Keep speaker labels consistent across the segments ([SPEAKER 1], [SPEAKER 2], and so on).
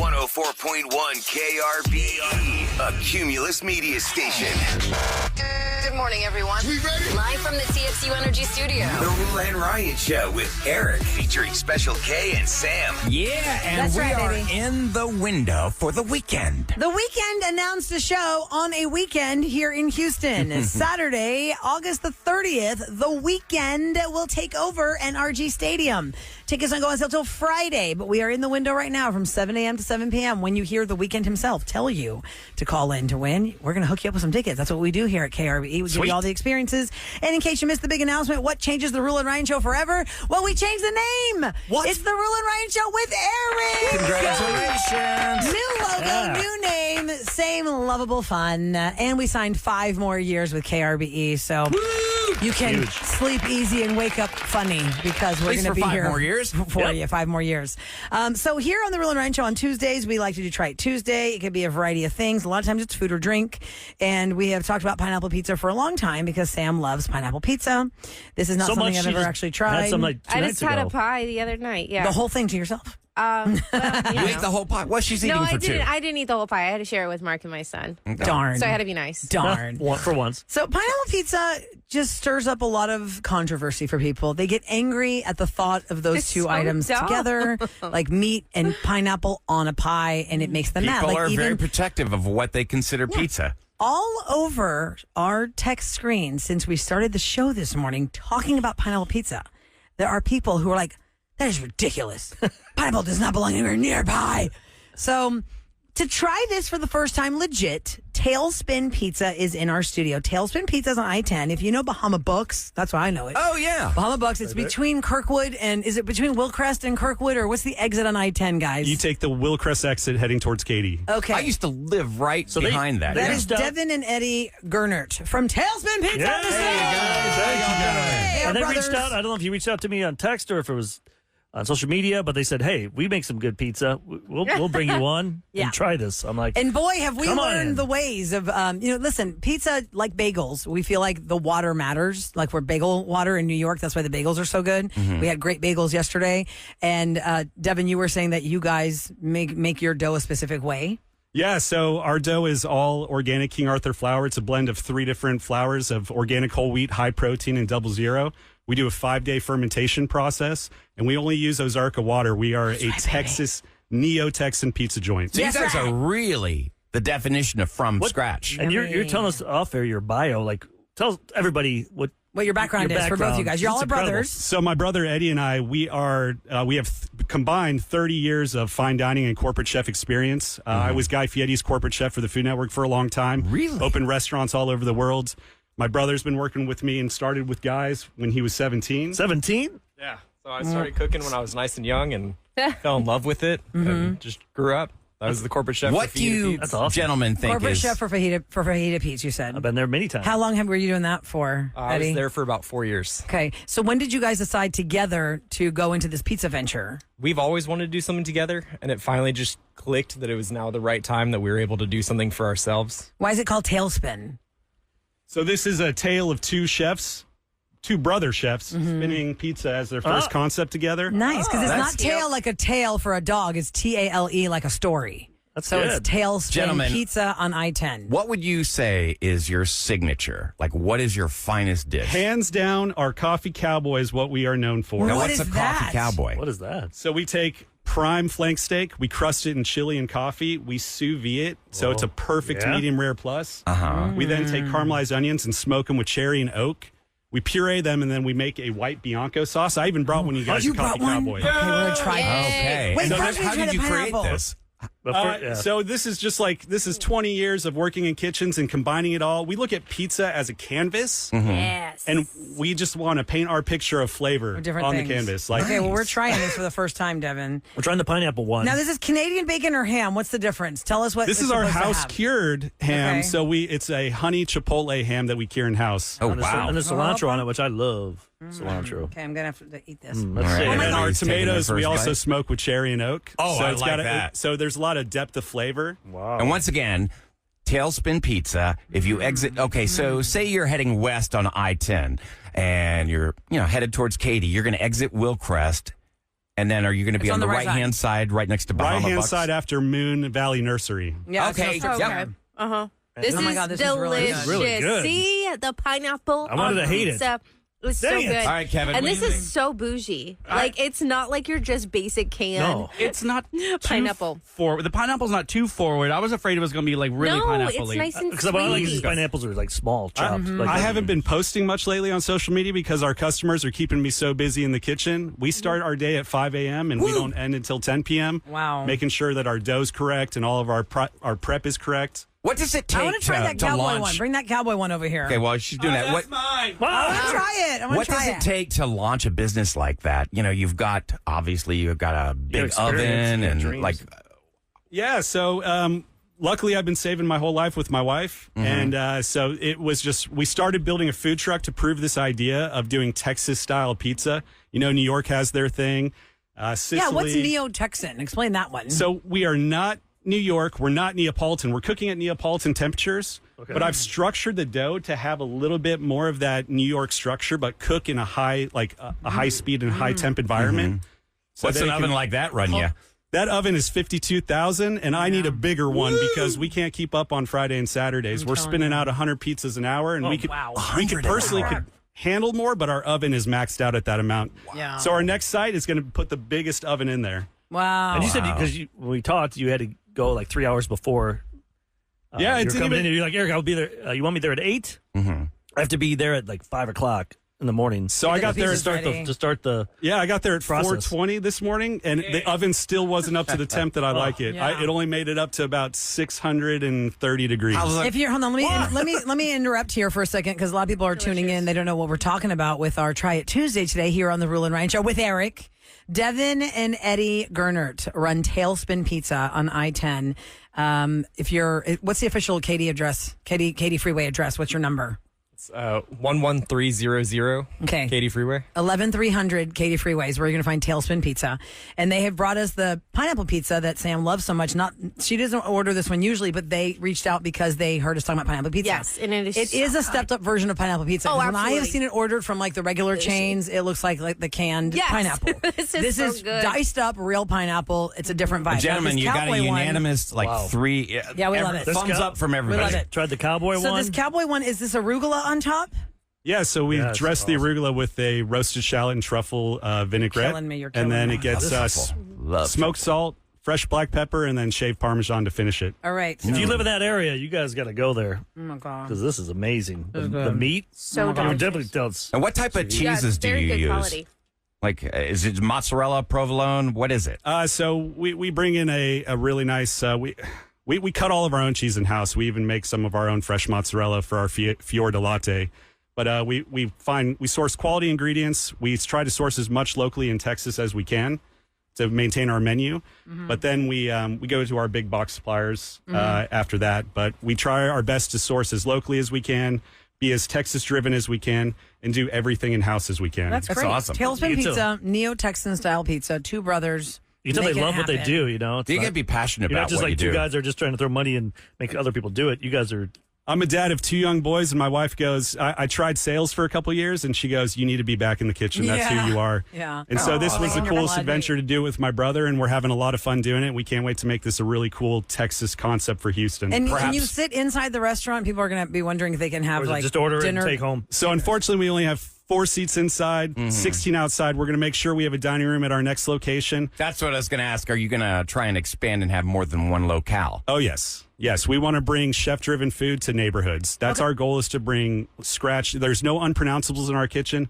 [SPEAKER 1] 104.1 KRBE, a Cumulus media station.
[SPEAKER 2] Good morning, everyone.
[SPEAKER 3] We ready?
[SPEAKER 2] Live from the TXU Energy Studio.
[SPEAKER 1] The Rule and Ryan Show with Eric, featuring Special K and Sam.
[SPEAKER 4] Yeah, and
[SPEAKER 5] That's
[SPEAKER 4] we
[SPEAKER 5] right,
[SPEAKER 4] are
[SPEAKER 5] baby.
[SPEAKER 4] in the window for the weekend.
[SPEAKER 5] The Weeknd announced a show on a weekend here in Houston. Saturday, August the 30th, The Weeknd will take over NRG Stadium. Tickets don't go on sale till Friday, but we are in the window right now from 7 a.m. to 7 p.m. When you hear The Weeknd himself tell you to call in to win, we're going to hook you up with some tickets. That's what we do here at KRBE. We give you all the experiences. And in case you missed the big announcement, what changes the Rule and Ryan Show forever? Well, we changed the name.
[SPEAKER 4] What?
[SPEAKER 5] It's the Rule and Ryan Show with Eric.
[SPEAKER 4] Congratulations.
[SPEAKER 5] New logo, new name, same lovable fun. And we signed 5 more years with KRBE. So you can sleep easy and wake up funny because we're going to be
[SPEAKER 4] 5
[SPEAKER 5] here
[SPEAKER 4] more years
[SPEAKER 5] for you. 5 more years. So here on the Real and Ryan Show on Tuesdays, we like to do Try It Tuesday. It could be a variety of things. A lot of times it's food or drink. And we have talked about pineapple pizza for a long time because Sam loves pineapple pizza. This is not something I've ever actually tried.
[SPEAKER 6] I just had a pie the other night. Yeah,
[SPEAKER 5] the whole thing to yourself.
[SPEAKER 6] Well,
[SPEAKER 4] You ate the whole pie. Well, she's eating
[SPEAKER 6] no,
[SPEAKER 4] for
[SPEAKER 6] I didn't.
[SPEAKER 4] 2.
[SPEAKER 6] I didn't eat the whole pie. I had to share it with Mark and my son.
[SPEAKER 5] Darn.
[SPEAKER 6] So I had to be nice.
[SPEAKER 5] Darn.
[SPEAKER 7] For once.
[SPEAKER 5] So pineapple pizza just stirs up a lot of controversy for people. They get angry at the thought of those
[SPEAKER 6] It's
[SPEAKER 5] two
[SPEAKER 6] so
[SPEAKER 5] items
[SPEAKER 6] dumb.
[SPEAKER 5] together, like meat and pineapple on a pie, and it makes them mad.
[SPEAKER 4] People
[SPEAKER 5] Like
[SPEAKER 4] are
[SPEAKER 5] even
[SPEAKER 4] very protective of what they consider pizza.
[SPEAKER 5] all over our text screen since we started the show this morning talking about pineapple pizza, there are people who are like, that is ridiculous. Pineapple does not belong anywhere near pie. So to try this for the first time, legit, Talespin Pizza is in our studio. Talespin Pizza is on I-10. If you know Bahama Books, that's why I know it.
[SPEAKER 4] Oh, yeah.
[SPEAKER 5] Bahama Books, it's between Kirkwood and, is it between Wilcrest and Kirkwood, or what's the exit on I-10, guys?
[SPEAKER 7] You take the Wilcrest exit heading towards Katy.
[SPEAKER 5] Okay.
[SPEAKER 4] I used to live right behind that.
[SPEAKER 5] That
[SPEAKER 4] Yeah.
[SPEAKER 5] is Devin and Eddie Gernert from Talespin Pizza.
[SPEAKER 7] Yeah.
[SPEAKER 5] on the
[SPEAKER 7] Hey,
[SPEAKER 5] side. Hey, our
[SPEAKER 7] And they
[SPEAKER 5] brothers.
[SPEAKER 7] reached out. I don't know if you reached out to me on text or if it was on social media, but they said, "Hey, we make some good pizza. We'll bring you on
[SPEAKER 5] Yeah.
[SPEAKER 7] and try this." I'm like,
[SPEAKER 5] And boy, have we
[SPEAKER 7] Come on
[SPEAKER 5] learned
[SPEAKER 7] in.
[SPEAKER 5] the ways of, listen, pizza, like bagels, we feel like the water matters. Like we're bagel water in New York. That's why the bagels are so good. We had great bagels yesterday. And Devin, you were saying that you guys make your dough a specific way.
[SPEAKER 7] yeah. So our dough is all organic King Arthur flour. It's a blend of 3 different flours of organic whole wheat, high protein, and 00. We do a 5-day fermentation process, and we only use Ozarka water. We are a Texas neo-Texan pizza joint.
[SPEAKER 4] So
[SPEAKER 5] That's
[SPEAKER 4] you guys
[SPEAKER 5] right.
[SPEAKER 4] are really the definition of from scratch.
[SPEAKER 7] and you're telling us off air your bio. Like, tell everybody what
[SPEAKER 5] Your background is for both you guys. You're all
[SPEAKER 7] It's incredible.
[SPEAKER 5] brothers.
[SPEAKER 7] So my brother Eddie and I, we have combined 30 years of fine dining and corporate chef experience. I was Guy Fieri's corporate chef for the Food Network for a long time.
[SPEAKER 4] Really?
[SPEAKER 7] Opened restaurants all over the world. My brother's been working with me and started with Guys when he was 17. 17.
[SPEAKER 8] Yeah. So I started cooking when I was nice and young and fell in love with it and just grew up. I was the corporate chef.
[SPEAKER 4] What
[SPEAKER 8] for
[SPEAKER 4] do you
[SPEAKER 7] That's awesome.
[SPEAKER 4] gentlemen think
[SPEAKER 5] Corporate
[SPEAKER 4] is...
[SPEAKER 5] chef for Fajita Pete's, you said.
[SPEAKER 7] I've been there many times.
[SPEAKER 5] How long were you doing that for,
[SPEAKER 8] I
[SPEAKER 5] Eddie?
[SPEAKER 8] was there for about 4 years.
[SPEAKER 5] Okay. So when did you guys decide together to go into this pizza venture?
[SPEAKER 8] We've always wanted to do something together, and it finally just clicked that it was now the right time that we were able to do something for ourselves.
[SPEAKER 5] Why is it called Talespin?
[SPEAKER 7] So this is a tale of 2 chefs, 2 brother chefs, spinning pizza as their first concept together.
[SPEAKER 5] Nice, because it's
[SPEAKER 4] that's
[SPEAKER 5] not tail like a tail for a dog. It's TALE like a story.
[SPEAKER 7] That's
[SPEAKER 5] So
[SPEAKER 7] good.
[SPEAKER 5] it's Talespin
[SPEAKER 4] Gentlemen,
[SPEAKER 5] Pizza on I-10.
[SPEAKER 4] What would you say is your signature? Like, what is your finest dish?
[SPEAKER 7] Hands down, our coffee cowboy is what we are known for.
[SPEAKER 4] Now,
[SPEAKER 5] What
[SPEAKER 4] what's
[SPEAKER 5] is
[SPEAKER 4] a coffee
[SPEAKER 5] that?
[SPEAKER 4] cowboy?
[SPEAKER 7] What is that? So we take prime flank steak, we crust it in chili and coffee, we sous vide it, so it's a perfect Yeah. medium rare plus.
[SPEAKER 4] Uh-huh.
[SPEAKER 7] We then take caramelized onions and smoke them with cherry and oak. We puree them, and then we make a white Bianco sauce. I even brought one of you guys
[SPEAKER 5] you
[SPEAKER 7] a coffee
[SPEAKER 5] brought one?
[SPEAKER 7] cowboy.
[SPEAKER 5] Okay, we're going to try it.
[SPEAKER 4] Okay.
[SPEAKER 5] Wait,
[SPEAKER 4] And
[SPEAKER 5] first we
[SPEAKER 4] how
[SPEAKER 5] try
[SPEAKER 4] did
[SPEAKER 5] the
[SPEAKER 4] you create
[SPEAKER 5] pineapple.
[SPEAKER 4] this?
[SPEAKER 7] Uh, Yeah. So this is 20 years of working in kitchens and combining it all. We look at pizza as a canvas,
[SPEAKER 5] Yes.
[SPEAKER 7] and we just want to paint our picture of flavor
[SPEAKER 5] Different
[SPEAKER 7] on
[SPEAKER 5] things.
[SPEAKER 7] the canvas. Like,
[SPEAKER 5] Okay, well, we're trying this for the first time, Devin.
[SPEAKER 7] we're trying the pineapple one.
[SPEAKER 5] Now, this is Canadian bacon or ham. What's the difference? Tell us what
[SPEAKER 7] This
[SPEAKER 5] it's
[SPEAKER 7] is our
[SPEAKER 5] supposed to
[SPEAKER 7] house
[SPEAKER 5] have.
[SPEAKER 7] cured ham.
[SPEAKER 5] Okay.
[SPEAKER 7] So it's a honey chipotle ham that we cure in house.
[SPEAKER 4] Oh,
[SPEAKER 7] And
[SPEAKER 4] wow.
[SPEAKER 7] And there's cilantro on it, which I love. Cilantro.
[SPEAKER 5] Okay, I'm going to have to eat this.
[SPEAKER 7] Let's
[SPEAKER 4] All
[SPEAKER 7] see.
[SPEAKER 4] right.
[SPEAKER 7] And then our
[SPEAKER 4] Everybody's taking
[SPEAKER 7] tomatoes
[SPEAKER 4] their
[SPEAKER 7] we
[SPEAKER 4] first
[SPEAKER 7] also
[SPEAKER 4] bite.
[SPEAKER 7] smoke with cherry and oak.
[SPEAKER 4] Oh,
[SPEAKER 7] so
[SPEAKER 4] I
[SPEAKER 7] it's
[SPEAKER 4] like
[SPEAKER 7] got
[SPEAKER 4] that.
[SPEAKER 7] So there's a lot of depth of flavor. Wow.
[SPEAKER 4] And once again, Talespin Pizza. If you exit, okay, so say you're heading west on I-10 and you're, headed towards Katy. You're going to exit Wilcrest And then are you going to be
[SPEAKER 5] It's
[SPEAKER 4] on the
[SPEAKER 5] right
[SPEAKER 4] right-hand side, right next to Bahama
[SPEAKER 7] Right-hand
[SPEAKER 4] Bucks?
[SPEAKER 7] side after Moon Valley Nursery.
[SPEAKER 5] Yeah.
[SPEAKER 4] Okay.
[SPEAKER 5] so-
[SPEAKER 4] Yep.
[SPEAKER 6] Uh-huh. This
[SPEAKER 5] Oh my
[SPEAKER 6] is
[SPEAKER 5] God, this is
[SPEAKER 6] delicious.
[SPEAKER 5] really
[SPEAKER 3] good. Really good.
[SPEAKER 6] See the pineapple.
[SPEAKER 3] I wanted
[SPEAKER 6] on
[SPEAKER 3] to hate it.
[SPEAKER 6] pizza. It's so
[SPEAKER 3] Dang it.
[SPEAKER 6] good.
[SPEAKER 4] All right, Kevin.
[SPEAKER 6] And
[SPEAKER 4] what
[SPEAKER 6] this
[SPEAKER 4] do you
[SPEAKER 6] is
[SPEAKER 4] think?
[SPEAKER 6] so bougie. Like it's not like your just basic can.
[SPEAKER 3] No.
[SPEAKER 9] It's not too
[SPEAKER 6] Pineapple.
[SPEAKER 9] forward. The pineapple's not too forward. I was afraid it was going to be like really
[SPEAKER 6] No,
[SPEAKER 9] pineapple-y.
[SPEAKER 6] it's nice and
[SPEAKER 3] Because what I like is
[SPEAKER 6] sweet.
[SPEAKER 3] pineapples are like small, chopped. Like,
[SPEAKER 7] I haven't been posting much lately on social media because our customers are keeping me so busy in the kitchen. We start our day at 5 a.m. and we don't end until 10 p.m.
[SPEAKER 5] Wow.
[SPEAKER 7] Making sure that our dough's correct and all of our prep is correct.
[SPEAKER 4] What does it take
[SPEAKER 5] I want to try that
[SPEAKER 4] to
[SPEAKER 5] cowboy
[SPEAKER 4] launch?
[SPEAKER 5] one. Bring that cowboy one over here.
[SPEAKER 4] Okay, while she's doing that, what
[SPEAKER 5] I want to try it. I want
[SPEAKER 4] what
[SPEAKER 5] to try
[SPEAKER 4] does it take to launch a business like that? You know, you've got a big
[SPEAKER 3] experience,
[SPEAKER 4] oven
[SPEAKER 3] you have
[SPEAKER 4] and
[SPEAKER 3] dreams.
[SPEAKER 4] like
[SPEAKER 7] Yeah, so luckily I've been saving my whole life with my wife. And so it was just, we started building a food truck to prove this idea of doing Texas-style pizza. You know, New York has their thing. Sicily.
[SPEAKER 5] Yeah, what's Neo-Texan? Explain that one.
[SPEAKER 7] So we are not New York. We're not Neapolitan. We're cooking at Neapolitan temperatures.
[SPEAKER 3] Okay.
[SPEAKER 7] But I've structured the dough to have a little bit more of that New York structure, but cook in a high, like a high speed and high temp environment. So
[SPEAKER 4] what's
[SPEAKER 7] that
[SPEAKER 4] an
[SPEAKER 7] it
[SPEAKER 4] oven
[SPEAKER 7] can-
[SPEAKER 4] like that run you?
[SPEAKER 7] That oven is 52,000, and I need a bigger one because we can't keep up on Friday and Saturdays. We're spinning out 100 pizzas an hour, and we could personally could handle more, but our oven is maxed out at that amount.
[SPEAKER 5] Yeah.
[SPEAKER 7] So our next site is going to put the biggest oven in there.
[SPEAKER 5] Wow.
[SPEAKER 3] And you said because when we talked, you had to go like 3 hours before.
[SPEAKER 7] Yeah,
[SPEAKER 3] you
[SPEAKER 7] it's
[SPEAKER 3] were coming in. And you're like, Eric, I'll be there. You want me there at 8?
[SPEAKER 4] Mm-hmm.
[SPEAKER 3] I have to be there at like 5 o'clock in the morning.
[SPEAKER 7] So I got there
[SPEAKER 5] pizza's ready.
[SPEAKER 3] to start the.
[SPEAKER 7] Yeah, I got there at
[SPEAKER 3] Process.
[SPEAKER 7] 4:20 this morning, and the oven still wasn't up to the temp that I like it.
[SPEAKER 5] Yeah.
[SPEAKER 7] It only made it up to about 630 degrees.
[SPEAKER 5] If you're hold on, let me interrupt here for a second because a lot of people are tuning in. They don't know what we're talking about with our Try It Tuesday today here on the Rule and Ryan Show with Eric. Devin and Eddie Gernert run Talespin Pizza on I-10. What's the official Katie address? Katie Freeway address. What's your number?
[SPEAKER 8] 11300
[SPEAKER 5] Okay.
[SPEAKER 8] Katy Freeway.
[SPEAKER 5] 11300 Katy Freeway is where you're going to find Talespin Pizza. And they have brought us the pineapple pizza that Sam loves so much. She doesn't order this one usually, but they reached out because they heard us talking about pineapple pizza.
[SPEAKER 6] Yes, and it is
[SPEAKER 5] a stepped up version of pineapple pizza.
[SPEAKER 6] Oh,
[SPEAKER 5] 'Cause when I have
[SPEAKER 6] absolutely.
[SPEAKER 5] seen it ordered from like the regular chains, it looks like the canned
[SPEAKER 6] Yes.
[SPEAKER 5] pineapple.
[SPEAKER 6] This is so good.
[SPEAKER 5] diced up real pineapple. It's a different vibe.
[SPEAKER 4] Gentlemen,
[SPEAKER 5] This
[SPEAKER 4] you got a
[SPEAKER 5] cowboy one-
[SPEAKER 4] unanimous
[SPEAKER 5] Yeah, we love it.
[SPEAKER 4] Thumbs up from everybody.
[SPEAKER 5] love it.
[SPEAKER 3] Tried the cowboy
[SPEAKER 5] So
[SPEAKER 3] one.
[SPEAKER 5] this cowboy one, is this arugula on top?
[SPEAKER 7] Yeah, so we
[SPEAKER 3] Yes,
[SPEAKER 7] dress the
[SPEAKER 3] awesome.
[SPEAKER 7] arugula with a roasted shallot and truffle vinaigrette.
[SPEAKER 5] Killing me, you're
[SPEAKER 7] and then
[SPEAKER 5] killing me.
[SPEAKER 7] it gets smoked salt, fresh black pepper, and then shaved Parmesan to finish it.
[SPEAKER 5] All right.
[SPEAKER 3] If you live in that area, you guys got to go there
[SPEAKER 5] Oh my God.
[SPEAKER 3] because this is amazing. The meat,
[SPEAKER 6] So
[SPEAKER 3] you
[SPEAKER 6] delicious.
[SPEAKER 3] definitely tell it's
[SPEAKER 4] And what type of cheeses do
[SPEAKER 6] very
[SPEAKER 4] you
[SPEAKER 6] good
[SPEAKER 4] use?
[SPEAKER 6] quality.
[SPEAKER 4] Like, is it mozzarella, provolone? What is it?
[SPEAKER 7] So we bring in a really nice. We cut all of our own cheese in house. We even make some of our own fresh mozzarella for our Fior di Latte. But we source quality ingredients. We try to source as much locally in Texas as we can to maintain our menu. But then we go to our big box suppliers after that. But we try our best to source as locally as we can, be as Texas driven as we can, and do everything in house as we can.
[SPEAKER 5] That's great.
[SPEAKER 4] awesome.
[SPEAKER 5] Talespin
[SPEAKER 3] You too.
[SPEAKER 5] Pizza, Neo-Texan style pizza, two brothers.
[SPEAKER 3] you can tell they
[SPEAKER 5] making it
[SPEAKER 3] love what they
[SPEAKER 5] happen.
[SPEAKER 3] do. You know, it's
[SPEAKER 4] You
[SPEAKER 3] not,
[SPEAKER 4] got to be passionate
[SPEAKER 3] you're not
[SPEAKER 4] about
[SPEAKER 3] just
[SPEAKER 4] what
[SPEAKER 3] like
[SPEAKER 4] you
[SPEAKER 3] two
[SPEAKER 4] do.
[SPEAKER 3] guys are just trying to throw money and make other people do it. You guys are.
[SPEAKER 7] I'm a dad of two young boys, and my wife goes, I tried sales for a couple years, and she goes, you need to be back in the kitchen. That's
[SPEAKER 5] Yeah.
[SPEAKER 7] who you are.
[SPEAKER 5] Yeah.
[SPEAKER 7] And so this was the
[SPEAKER 5] Making your
[SPEAKER 7] coolest
[SPEAKER 5] blood.
[SPEAKER 7] adventure to do with my brother, and we're having a lot of fun doing it. We can't wait to make this a really cool Texas concept for Houston.
[SPEAKER 5] And
[SPEAKER 4] Perhaps.
[SPEAKER 5] you sit inside the restaurant. People are going to be wondering if they can
[SPEAKER 3] Or
[SPEAKER 5] have
[SPEAKER 3] is it
[SPEAKER 5] like
[SPEAKER 3] just order
[SPEAKER 5] dinner.
[SPEAKER 3] and take home.
[SPEAKER 7] So unfortunately, we only have 4 seats inside, 16 outside. We're going to make sure we have a dining room at our next location.
[SPEAKER 4] That's what I was going to ask. Are you going to try and expand and have more than one locale?
[SPEAKER 7] Oh, yes. Yes, we want to bring chef-driven food to neighborhoods. That's our goal, is to bring scratch. There's no unpronounceables in our kitchen.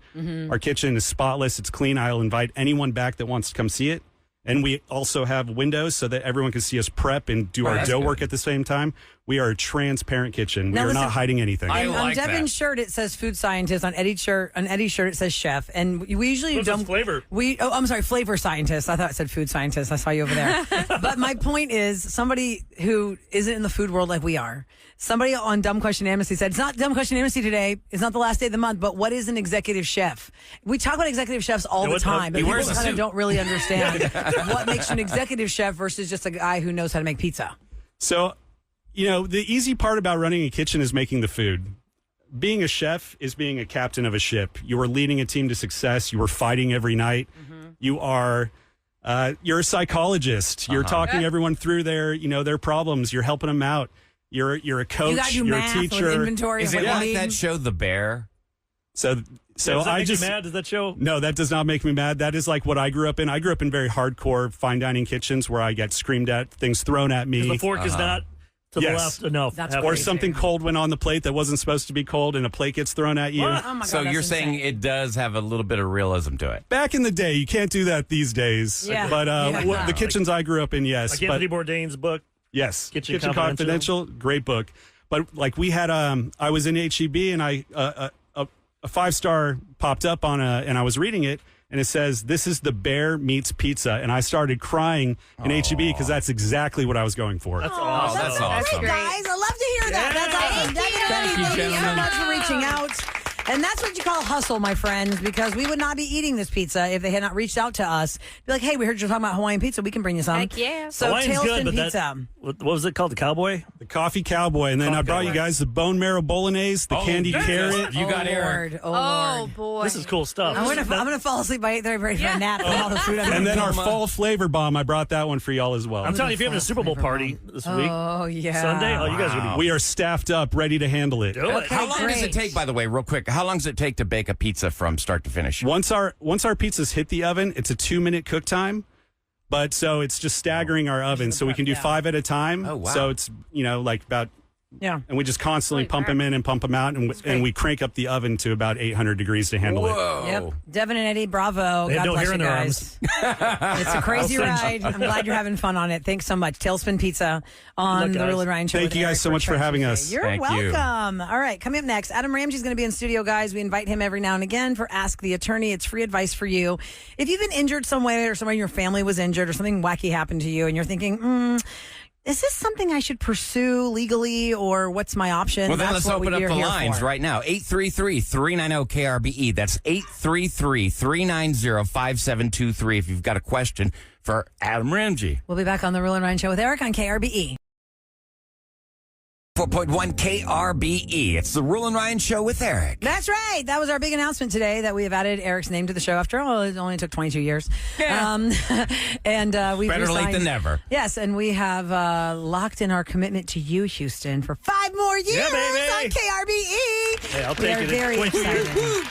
[SPEAKER 7] Our kitchen is spotless. It's clean. I'll invite anyone back that wants to come see it. And we also have windows so that everyone can see us prep and do our
[SPEAKER 4] that's
[SPEAKER 7] dough
[SPEAKER 4] good.
[SPEAKER 7] work at the same time. We are a transparent kitchen.
[SPEAKER 5] Now
[SPEAKER 7] we are
[SPEAKER 5] listen,
[SPEAKER 7] not hiding anything.
[SPEAKER 4] I
[SPEAKER 5] And on
[SPEAKER 4] like
[SPEAKER 5] Devin's
[SPEAKER 4] that.
[SPEAKER 5] shirt, it says food scientist. On Eddie's shirt, it says chef. And we usually
[SPEAKER 3] What's this
[SPEAKER 5] don't
[SPEAKER 3] flavor?
[SPEAKER 5] I'm sorry, flavor scientist. I thought it said food scientist. I saw you over there. But my point is, somebody who isn't in the food world like we are. Somebody on Dumb Question Amnesty said, it's not Dumb Question Amnesty today. It's not the last day of the month, but what is an executive chef? We talk about executive chefs all the time, but
[SPEAKER 4] he
[SPEAKER 5] people
[SPEAKER 4] wears a
[SPEAKER 5] kind of
[SPEAKER 4] suit.
[SPEAKER 5] don't really understand what makes you an executive chef versus just a guy who knows how to make pizza.
[SPEAKER 7] So, the easy part about running a kitchen is making the food. Being a chef is being a captain of a ship. You are leading a team to success. You are fighting every night. You are You're a psychologist. You're talking everyone through their problems. You're helping them out. You're a coach.
[SPEAKER 5] You got to do
[SPEAKER 7] you're
[SPEAKER 5] math
[SPEAKER 7] a teacher.
[SPEAKER 5] with inventory.
[SPEAKER 4] Is
[SPEAKER 5] of
[SPEAKER 4] it
[SPEAKER 5] what you
[SPEAKER 4] like
[SPEAKER 5] need.
[SPEAKER 4] that show, The Bear?
[SPEAKER 7] So
[SPEAKER 3] Does that
[SPEAKER 7] I
[SPEAKER 3] make
[SPEAKER 7] just
[SPEAKER 3] you mad? Does that show?
[SPEAKER 7] No, that does not make me mad. That is like what I grew up in. I grew up in very hardcore fine dining kitchens where I get screamed at, things thrown at me.
[SPEAKER 3] The fork is not to the
[SPEAKER 7] Yes.
[SPEAKER 3] left enough.
[SPEAKER 5] That's
[SPEAKER 3] Halfway.
[SPEAKER 7] Or something cold went on the plate that wasn't supposed to be cold, and a plate gets thrown at you.
[SPEAKER 3] What?
[SPEAKER 5] Oh my God,
[SPEAKER 4] So
[SPEAKER 5] that's
[SPEAKER 4] you're saying
[SPEAKER 5] insane.
[SPEAKER 4] it does have a little bit of realism to it.
[SPEAKER 7] Back in the day, you can't do that these days.
[SPEAKER 5] Yeah.
[SPEAKER 7] But
[SPEAKER 5] Yeah.
[SPEAKER 7] the kitchens I grew up in, yes.
[SPEAKER 3] Like Anthony Bourdain's book.
[SPEAKER 7] Yes,
[SPEAKER 3] Kitchen
[SPEAKER 7] Confidential, great book. But like we had, I was in HEB and a 5-star popped up and I was reading it and it says this is the Bear meets pizza, and I started crying in HEB because that's exactly what I was going for.
[SPEAKER 3] That's
[SPEAKER 5] Oh,
[SPEAKER 3] awesome.
[SPEAKER 4] that's
[SPEAKER 5] so
[SPEAKER 4] awesome.
[SPEAKER 5] great, guys. I love to hear that. That's awesome. Definitely. Thank you so much for reaching out. And that's what you call hustle, my friends, because we would not be eating this pizza if they had not reached out to us. Be like, hey, we heard you're talking about Hawaiian pizza. We can bring you some.
[SPEAKER 6] Heck yeah.
[SPEAKER 5] So
[SPEAKER 3] Hawaiian's
[SPEAKER 5] Talespin
[SPEAKER 3] good, but
[SPEAKER 5] pizza.
[SPEAKER 3] what was it called? The Cowboy?
[SPEAKER 7] The Coffee Cowboy, and then I brought you guys the bone marrow bolognese, the candy carrot.
[SPEAKER 4] You got Eric.
[SPEAKER 5] Lord. Oh,
[SPEAKER 6] Oh,
[SPEAKER 5] Lord.
[SPEAKER 6] boy.
[SPEAKER 3] This is cool stuff.
[SPEAKER 5] I'm gonna fall asleep by 8:30 ready for a nap from all the food I've
[SPEAKER 7] And then
[SPEAKER 5] eaten.
[SPEAKER 7] our fall flavor bomb, I brought that one for y'all as well.
[SPEAKER 3] I'm telling you, if you're having a Super Bowl party this week,
[SPEAKER 5] Oh, yeah.
[SPEAKER 3] Sunday, oh, you guys are going to be
[SPEAKER 7] We are staffed up, ready to handle it.
[SPEAKER 3] do it.
[SPEAKER 5] Okay.
[SPEAKER 4] How long does it
[SPEAKER 5] great.
[SPEAKER 4] take, by the way, real quick? How long does it take to bake a pizza from start to finish?
[SPEAKER 7] Once our pizzas hit the oven, it's a 2-minute cook time. But so it's just staggering our oven, so we can do 5 at a time.
[SPEAKER 4] Oh, wow.
[SPEAKER 7] So it's like about.
[SPEAKER 5] Yeah.
[SPEAKER 7] And we just constantly pump them in and pump them out, and we crank up the oven to about 800 degrees to handle it.
[SPEAKER 4] Whoa.
[SPEAKER 5] Yep. Devin and Eddie, bravo.
[SPEAKER 3] They have
[SPEAKER 5] God
[SPEAKER 3] no
[SPEAKER 5] bless
[SPEAKER 3] hair
[SPEAKER 5] you
[SPEAKER 3] in their
[SPEAKER 5] guys. It's a crazy ride. I'm glad you're having fun on it. Thanks so much. Tailspin Pizza on
[SPEAKER 3] Look,
[SPEAKER 5] the
[SPEAKER 3] guys.
[SPEAKER 5] Will and Ryan Show.
[SPEAKER 7] Thank
[SPEAKER 5] with
[SPEAKER 7] you guys
[SPEAKER 5] Eric
[SPEAKER 7] so much for
[SPEAKER 5] Church
[SPEAKER 7] having
[SPEAKER 5] today.
[SPEAKER 7] us.
[SPEAKER 5] You're
[SPEAKER 4] Thank you.
[SPEAKER 5] welcome. All right, coming up next, Adam Ramsey's going to be in studio, guys. We invite him every now and again for Ask the Attorney. It's free advice for you. If you've been injured some way or somebody in your family was injured or something wacky happened to you and you're thinking, is this something I should pursue legally or what's my option?
[SPEAKER 4] Well, then
[SPEAKER 5] That's
[SPEAKER 4] let's
[SPEAKER 5] what
[SPEAKER 4] open up
[SPEAKER 5] we're
[SPEAKER 4] the
[SPEAKER 5] here
[SPEAKER 4] lines
[SPEAKER 5] for.
[SPEAKER 4] right now. 833-390-KRBE. That's 833-390-5723 if you've got a question for Adam Ramsey.
[SPEAKER 5] We'll be back on the Will and Ryan Show with Eric on KRBE.
[SPEAKER 4] 4.1 KRBE. It's the Rule and Ryan Show with Eric.
[SPEAKER 5] That's right. That was our big announcement today that we have added Eric's name to the show. After all, it only took 22 years.
[SPEAKER 4] Yeah.
[SPEAKER 5] And we've
[SPEAKER 4] Better late
[SPEAKER 5] re-signed-
[SPEAKER 4] than never.
[SPEAKER 5] Yes, and we have locked in our commitment to you, Houston, for 5 more years
[SPEAKER 3] Yeah, baby.
[SPEAKER 5] on KRBE.
[SPEAKER 3] Hey, I'll
[SPEAKER 5] we
[SPEAKER 3] take
[SPEAKER 5] are
[SPEAKER 3] it.
[SPEAKER 5] very
[SPEAKER 3] 22 years.
[SPEAKER 5] excited.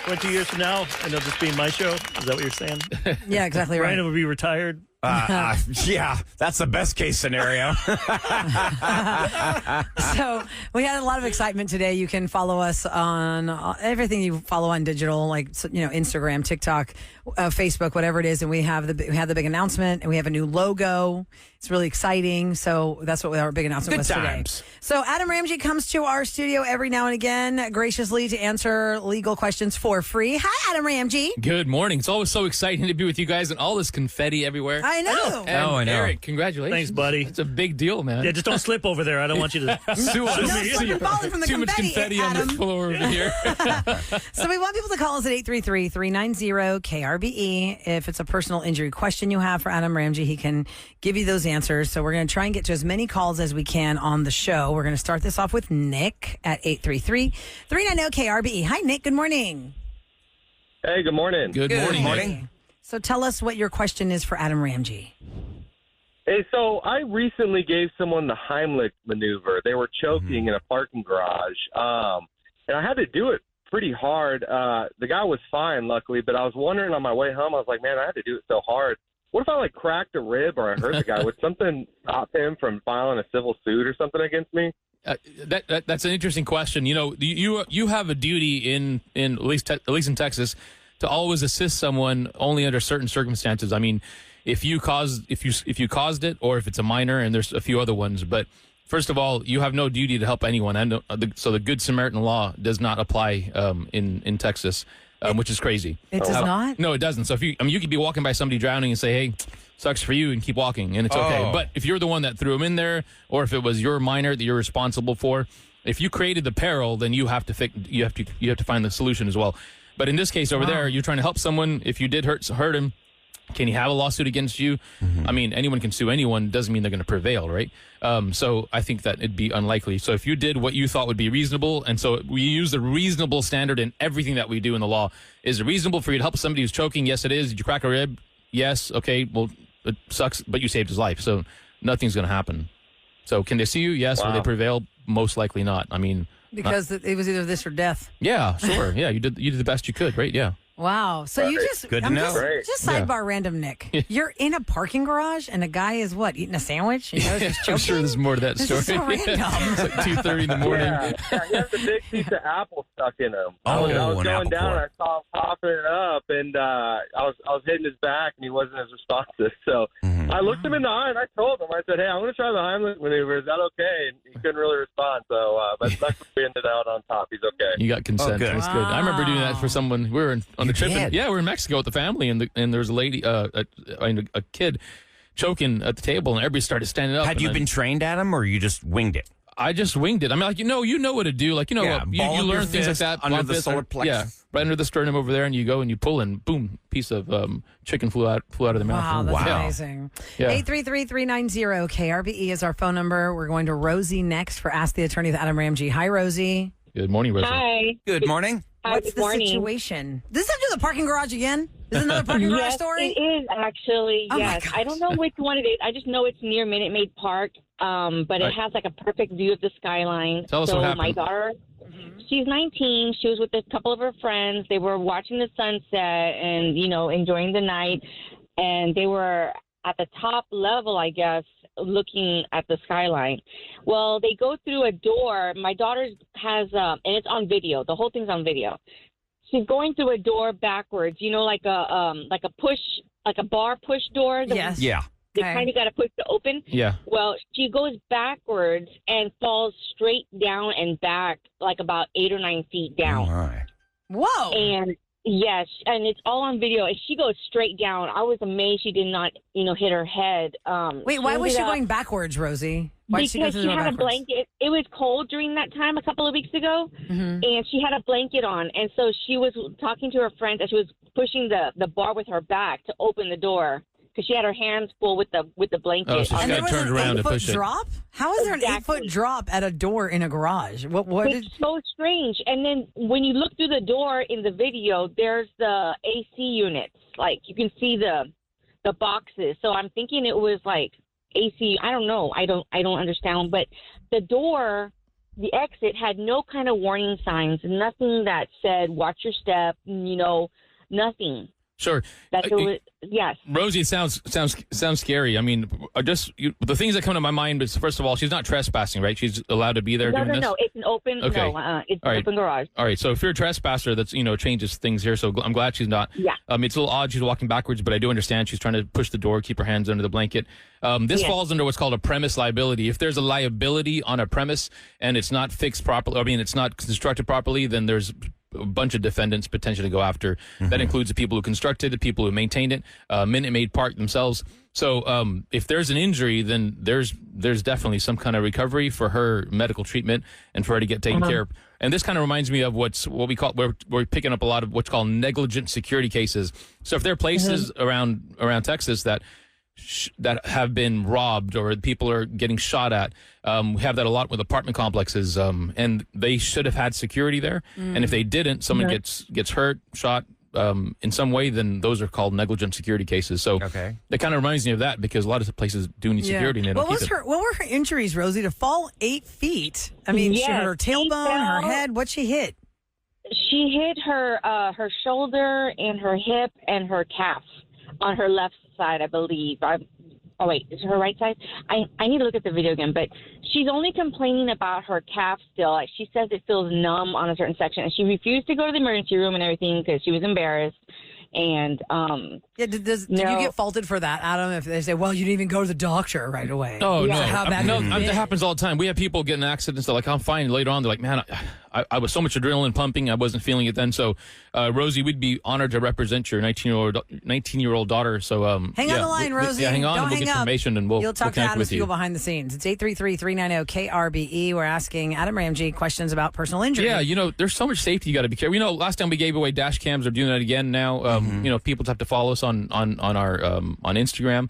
[SPEAKER 3] 22 years from now, and it'll just be my show. Is that what you're saying?
[SPEAKER 5] Yeah, exactly right.
[SPEAKER 3] Ryan will be retired.
[SPEAKER 4] Yeah, that's the best case scenario.
[SPEAKER 5] So we had a lot of excitement today. You can follow us on everything you follow on digital, like Instagram, TikTok, Facebook, whatever it is. And we have the big announcement, and we have a new logo. It's really exciting. So that's what our big announcement
[SPEAKER 4] Good
[SPEAKER 5] was
[SPEAKER 4] times.
[SPEAKER 5] today. So Adam Ramsey comes to our studio every now and again, graciously to answer legal questions for free. Hi, Adam Ramsey.
[SPEAKER 10] Good morning. It's always so exciting to be with you guys and all this confetti everywhere.
[SPEAKER 5] I know.
[SPEAKER 10] And
[SPEAKER 4] I know.
[SPEAKER 10] Eric, congratulations.
[SPEAKER 3] Thanks, buddy.
[SPEAKER 10] It's a big deal, man.
[SPEAKER 3] Yeah, just don't slip over there. I don't want you to
[SPEAKER 10] Sue us.
[SPEAKER 5] No slipping, falling from the
[SPEAKER 10] Too much confetti on the
[SPEAKER 5] Adam.
[SPEAKER 10] floor over here.
[SPEAKER 5] So we want people to call us at 833-390-KRBE. If it's a personal injury question you have for Adam Ramsey, he can give you those answers. So we're going to try and get to as many calls as we can on the show. We're going to start this off with Nick at 833-390-KRBE. Hi, Nick. Good morning.
[SPEAKER 11] Hey, good morning.
[SPEAKER 10] Good morning.
[SPEAKER 5] So tell us what your question is for Adam Ramsey.
[SPEAKER 11] Hey, so I recently gave someone the Heimlich maneuver. They were choking in a parking garage, and I had to do it pretty hard. The guy was fine, luckily, but I was wondering on my way home, I was like, man, I had to do it so hard. What if I, cracked a rib or I hurt the guy? Would something stop him from filing a civil suit or something against me?
[SPEAKER 10] That's an interesting question. You have a duty in at least in Texas to always assist someone only under certain circumstances. I mean, if you caused it, or if it's a minor, and there's a few other ones. But first of all, you have no duty to help anyone, and so the Good Samaritan law does not apply in Texas, which is crazy.
[SPEAKER 5] It does not?
[SPEAKER 10] No, it doesn't. So if you could be walking by somebody drowning and say, "Hey, sucks for you," and keep walking, and it's okay. But if you're the one that threw him in there, or if it was your minor that you're responsible for, if you created the peril, then you have to find the solution as well. But in this case over there, you're trying to help someone. If you did hurt him, can he have a lawsuit against you? I mean, anyone can sue anyone. Doesn't mean they're going to prevail, right? So I think that it'd be unlikely. So if you did what you thought would be reasonable, and so we use the reasonable standard in everything that we do in the law. Is it reasonable for you to help somebody who's choking? Yes, it is. Did you crack a rib? yes, okay, well, it sucks, but you saved his life, so nothing's going to happen. So can they sue you? Yes. Will they prevail? Most likely not. I mean,
[SPEAKER 5] because it was either this or death.
[SPEAKER 10] Yeah, sure. Yeah, you did the best you could, right? Yeah.
[SPEAKER 5] Wow. So you just
[SPEAKER 4] good to know.
[SPEAKER 5] Just sidebar random, Nick. You're in a parking garage and a guy is what, eating a sandwich? You know, just
[SPEAKER 10] I'm sure there's more to that story.
[SPEAKER 5] This is so random.
[SPEAKER 10] It's like 2:30 in the morning.
[SPEAKER 11] Yeah, he has a big piece of apple stuck in him.
[SPEAKER 4] Oh,
[SPEAKER 11] and I was
[SPEAKER 4] an
[SPEAKER 11] going
[SPEAKER 4] apple
[SPEAKER 11] down
[SPEAKER 4] core.
[SPEAKER 11] and I saw him popping it up, and I was hitting his back, and he wasn't as responsive. So I looked him in the eye and I told him, I said, "Hey, I'm going to try the Heimlich maneuver. Is that okay?" And he couldn't really respond. So, but luckily we ended out on top. He's okay.
[SPEAKER 10] You got consent.
[SPEAKER 4] Oh, good.
[SPEAKER 10] That's good. I remember doing that for someone. We were on the trip.
[SPEAKER 4] did?
[SPEAKER 10] Yeah, we were in Mexico with the family, and there was a lady, a kid, choking at the table, and everybody started standing up.
[SPEAKER 4] Had you been trained at him, or you just winged it?
[SPEAKER 10] I just winged it. I mean, like, you know what to do. Like,
[SPEAKER 4] Yeah,
[SPEAKER 10] you
[SPEAKER 4] ball up
[SPEAKER 10] learn
[SPEAKER 4] your
[SPEAKER 10] things like
[SPEAKER 4] fist
[SPEAKER 10] that.
[SPEAKER 4] under
[SPEAKER 10] Palm
[SPEAKER 4] the
[SPEAKER 10] fist,
[SPEAKER 4] solar plexus.
[SPEAKER 10] Yeah, right under the sternum over there, and you go and you pull, and boom, piece of chicken flew out of the
[SPEAKER 5] Wow,
[SPEAKER 10] mouth.
[SPEAKER 5] that's
[SPEAKER 10] Yeah.
[SPEAKER 5] amazing.
[SPEAKER 10] Yeah.
[SPEAKER 5] 833-390 KRBE is our phone number. We're going to Rosie next for Ask the Attorney with Adam Ramsey. Hi, Rosie.
[SPEAKER 10] Good morning, Rosie.
[SPEAKER 12] Hi.
[SPEAKER 4] Good morning.
[SPEAKER 5] What's
[SPEAKER 12] good
[SPEAKER 5] the
[SPEAKER 12] morning.
[SPEAKER 5] situation? This is to the parking garage again? Is it another parking garage
[SPEAKER 12] Yes,
[SPEAKER 5] story?
[SPEAKER 12] it is actually.
[SPEAKER 5] Oh, my
[SPEAKER 12] yes, I don't know which one it is. I just know it's near Minute Maid Park, but
[SPEAKER 10] Right.
[SPEAKER 12] it has like a perfect view of the skyline.
[SPEAKER 10] Tell us
[SPEAKER 12] so
[SPEAKER 10] what happened.
[SPEAKER 12] my daughter, she's 19. She was with a couple of her friends. They were watching the sunset and enjoying the night, and they were at the top level, I guess, looking at the skyline. Well, they go through a door. My daughter has, and it's on video. The whole thing's on video. She's going through a door backwards. Like a push, like a bar push door.
[SPEAKER 5] Yes.
[SPEAKER 4] Yeah.
[SPEAKER 12] They
[SPEAKER 5] Okay.
[SPEAKER 12] kind of got to push to open.
[SPEAKER 10] Yeah.
[SPEAKER 12] Well, she goes backwards and falls straight down and back, like about 8 or 9 feet down.
[SPEAKER 4] Oh, my.
[SPEAKER 5] Whoa.
[SPEAKER 12] And yes, and it's all on video. And she goes straight down. I was amazed she did not, hit her head.
[SPEAKER 5] Wait, why was she
[SPEAKER 12] ended up-
[SPEAKER 5] going backwards, Rosie? Why did
[SPEAKER 12] Because
[SPEAKER 5] she go through
[SPEAKER 12] she
[SPEAKER 5] the door
[SPEAKER 12] had a
[SPEAKER 5] backwards?
[SPEAKER 12] blanket. It was cold during that time a couple of weeks ago,
[SPEAKER 5] Mhm.
[SPEAKER 12] and she had a blanket on. And so she was talking to her friends, and she was pushing the bar with her back to open the door because she had her hands full with the blanket.
[SPEAKER 10] Oh, so she
[SPEAKER 12] on
[SPEAKER 5] And
[SPEAKER 10] got
[SPEAKER 5] there was
[SPEAKER 10] turned
[SPEAKER 5] an
[SPEAKER 10] around to
[SPEAKER 5] 8-foot
[SPEAKER 10] push it.
[SPEAKER 5] drop? How is there an
[SPEAKER 12] Exactly.
[SPEAKER 5] 8-foot drop at a door in a garage? What did...
[SPEAKER 12] It's so strange. And then when you look through the door in the video, there's the AC units. Like you can see the boxes. So I'm thinking it was like AC. I don't know. I don't understand. But the door, the exit had no kind of warning signs. Nothing that said watch your step. Nothing.
[SPEAKER 10] Sure.
[SPEAKER 12] That it was, yes.
[SPEAKER 10] Rosie, it sounds scary. I mean, the things that come to my mind is, first of all, she's not trespassing, right? She's allowed to be there doing this?
[SPEAKER 12] No. It's an open.
[SPEAKER 10] Okay.
[SPEAKER 12] No, it's
[SPEAKER 10] All
[SPEAKER 12] an
[SPEAKER 10] right.
[SPEAKER 12] open garage.
[SPEAKER 10] All right, so if you're a trespasser, that's changes things here. So I'm glad she's not.
[SPEAKER 12] Yeah.
[SPEAKER 10] It's a little odd. She's walking backwards, but I do understand she's trying to push the door, keep her hands under the blanket. This
[SPEAKER 12] Yes.
[SPEAKER 10] falls under what's called a premise liability. If there's a liability on a premise and it's not fixed properly, it's not constructed properly, then there's a bunch of defendants potentially go after. That includes the people who constructed it, the people who maintained it, Minute Maid Park themselves. So if there's an injury, then there's definitely some kind of recovery for her medical treatment and for her to get taken care of. And this kind of reminds me of what we call, we're picking up a lot of what's called negligent security cases. So if there are places around Texas that have been robbed or people are getting shot at. We have that a lot with apartment complexes, and they should have had security there. And if they didn't, someone gets hurt, shot in some way, then those are called negligent security cases. So it kind of reminds me of that because a lot of places do need security and they don't
[SPEAKER 5] What
[SPEAKER 10] keep it.
[SPEAKER 5] were her injuries, Rosie? To fall 8 feet? I mean, she
[SPEAKER 12] Yes,
[SPEAKER 5] hurt her tailbone, her head. What'd she hit?
[SPEAKER 12] She hit her shoulder and her hip and her calf on her left side, I believe. Oh, wait, is it her right side? I need to look at the video again, but she's only complaining about her calf still. Like, she says it feels numb on a certain section, and she refused to go to the emergency room and everything because she was embarrassed. And
[SPEAKER 5] did you get faulted for that, Adam? If they say, "Well, you didn't even go to the doctor right away."
[SPEAKER 10] Oh,
[SPEAKER 5] So
[SPEAKER 10] no.
[SPEAKER 5] how bad
[SPEAKER 10] No,
[SPEAKER 5] could it
[SPEAKER 10] that
[SPEAKER 5] be?
[SPEAKER 10] happens all the time. We have people getting accidents. They're like, I'm fine. Later on, they're like, man, I was so much adrenaline pumping. I wasn't feeling it then. So, Rosie, we'd be honored to represent your 19-year-old daughter. So,
[SPEAKER 5] Hang on the line, Rosie.
[SPEAKER 10] Yeah, hang on.
[SPEAKER 5] Don't
[SPEAKER 10] and we'll
[SPEAKER 5] hang
[SPEAKER 10] get
[SPEAKER 5] up.
[SPEAKER 10] information and we'll
[SPEAKER 5] You'll talk to
[SPEAKER 10] connect
[SPEAKER 5] Adam's
[SPEAKER 10] with you.
[SPEAKER 5] people behind the scenes. It's 833-390-KRBE. We're asking Adam Ramsey questions about personal injury.
[SPEAKER 10] Yeah, there's so much safety you got to be careful. Last time we gave away dash cams. They're doing that again now. People have to follow us on our on Instagram.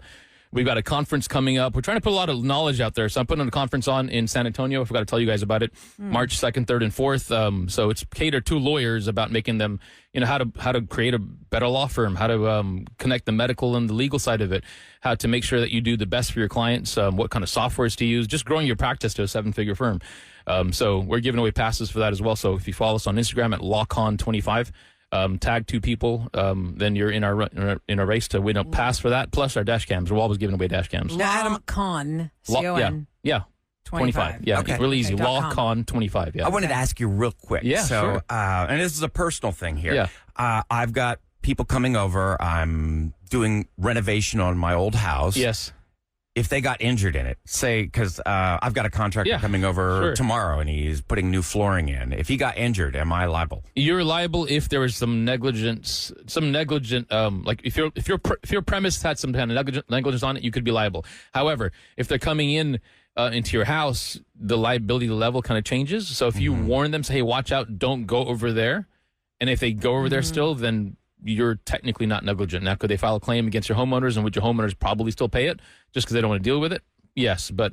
[SPEAKER 10] We've got a conference coming up. We're trying to put a lot of knowledge out there. So I'm putting a conference on in San Antonio. I forgot to tell you guys about it. March 2nd, 3rd, and 4th. So it's catered to lawyers about making them, how to create a better law firm, how to connect the medical and the legal side of it, how to make sure that you do the best for your clients, what kind of softwares to use, just growing your practice to a 7-figure firm. So we're giving away passes for that as well. So if you follow us on Instagram at LawCon25, tag 2 people, then you're in our race to win a pass for that, plus our dash cams. We're always giving away dash cams.
[SPEAKER 5] Now, Adam, Con, C-O-N.
[SPEAKER 10] Yeah. 25. Yeah,
[SPEAKER 4] Okay.
[SPEAKER 10] really easy.
[SPEAKER 5] Okay,
[SPEAKER 10] LawCon 25. Yeah.
[SPEAKER 4] I wanted to ask you real quick.
[SPEAKER 10] Yeah,
[SPEAKER 4] So,
[SPEAKER 10] sure.
[SPEAKER 4] and this is a personal thing here.
[SPEAKER 10] Yeah.
[SPEAKER 4] I've got people coming over. I'm doing renovation on my old house.
[SPEAKER 10] Yes.
[SPEAKER 4] If they got injured in it, say, because I've got a contractor coming over tomorrow and he's putting new flooring in. If he got injured, am I liable?
[SPEAKER 10] You're liable if there was some negligent, like if your premise had some kind of negligence on it, you could be liable. However, if they're coming in into your house, the liability level kind of changes. So if you warn them, say, hey, watch out, don't go over there. And if they go over there still, then you're technically not negligent. Now, could they file a claim against your homeowners, and would your homeowners probably still pay it just because they don't want to deal with it? Yes, but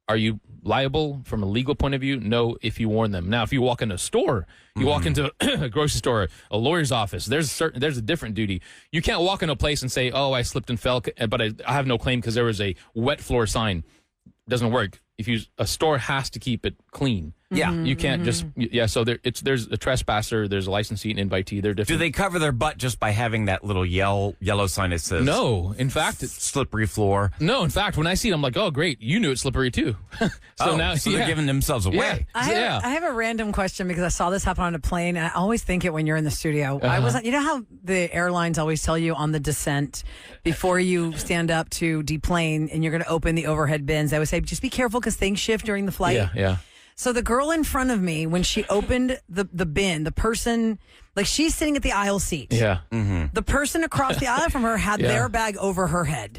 [SPEAKER 10] are you liable from a legal point of view? No, if you warn them. Now, if you walk in a store, you walk into a grocery store, a lawyer's office, there's a different duty. You can't walk into a place and say, oh, I slipped and fell, but I have no claim because there was a wet floor sign. It doesn't work. A store has to keep it clean.
[SPEAKER 4] Yeah.
[SPEAKER 10] You can't just, so there's a trespasser, there's a licensee and invitee. They're different.
[SPEAKER 4] Do they cover their butt just by having that little yellow sign that says
[SPEAKER 10] No, in fact, it's
[SPEAKER 4] slippery floor?
[SPEAKER 10] No, in fact, when I see it, I'm like, oh, great, you knew it's slippery too. So
[SPEAKER 4] they're giving themselves away.
[SPEAKER 5] I have a random question because I saw this happen on a plane, and I always think it when you're in the studio. I wasn't. You know how the airlines always tell you on the descent before you stand up to deplane, and you're going to open the overhead bins. They would say, just be careful because things shift during the flight.
[SPEAKER 10] Yeah.
[SPEAKER 5] So the girl in front of me, when she opened the bin, the person, like she's sitting at the aisle seat.
[SPEAKER 10] Yeah.
[SPEAKER 5] The person across the aisle from her had their bag over her head.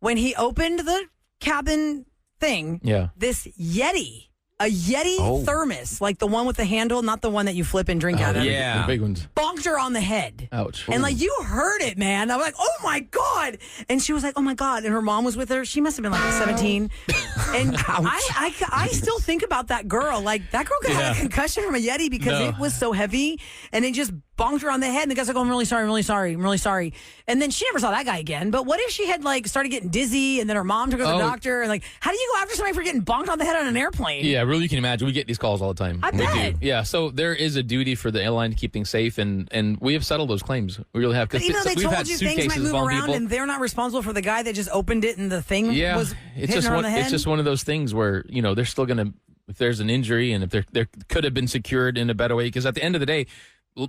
[SPEAKER 5] When he opened the cabin thing, this Yeti, a Yeti thermos, like the one with the handle, not the one that you flip and drink out of.
[SPEAKER 10] The big ones.
[SPEAKER 5] Bonked her on the head.
[SPEAKER 10] Ouch.
[SPEAKER 5] And like you heard it, man. I was like, oh my God. And she was like, oh my God. And her mom was with her. She must have been like 17. And I still think about that girl. Like that girl could have had a concussion from a Yeti because it was so heavy and it just bonked her on the head. And the guy's like, oh, I'm really sorry. And then she never saw that guy again. But what if she had like started getting dizzy and then her mom took her to the doctor? And like, how do you go after somebody for getting bonked on the head on an airplane?
[SPEAKER 10] Yeah, really, you can imagine. We get these calls all the time.
[SPEAKER 5] I bet.
[SPEAKER 10] Yeah, so there is a duty for the airline to keep things safe, and we have settled those claims. We really have.
[SPEAKER 5] But even though they
[SPEAKER 10] we've had
[SPEAKER 5] told you things might
[SPEAKER 10] suitcases
[SPEAKER 5] move
[SPEAKER 10] falling
[SPEAKER 5] around
[SPEAKER 10] people.
[SPEAKER 5] and they're not responsible for the guy that just opened it and the thing was hitting her on the head?
[SPEAKER 10] It's just one of those things where, they're still going to, if there's an injury and if there could have been secured in a better way, because at the end of the day,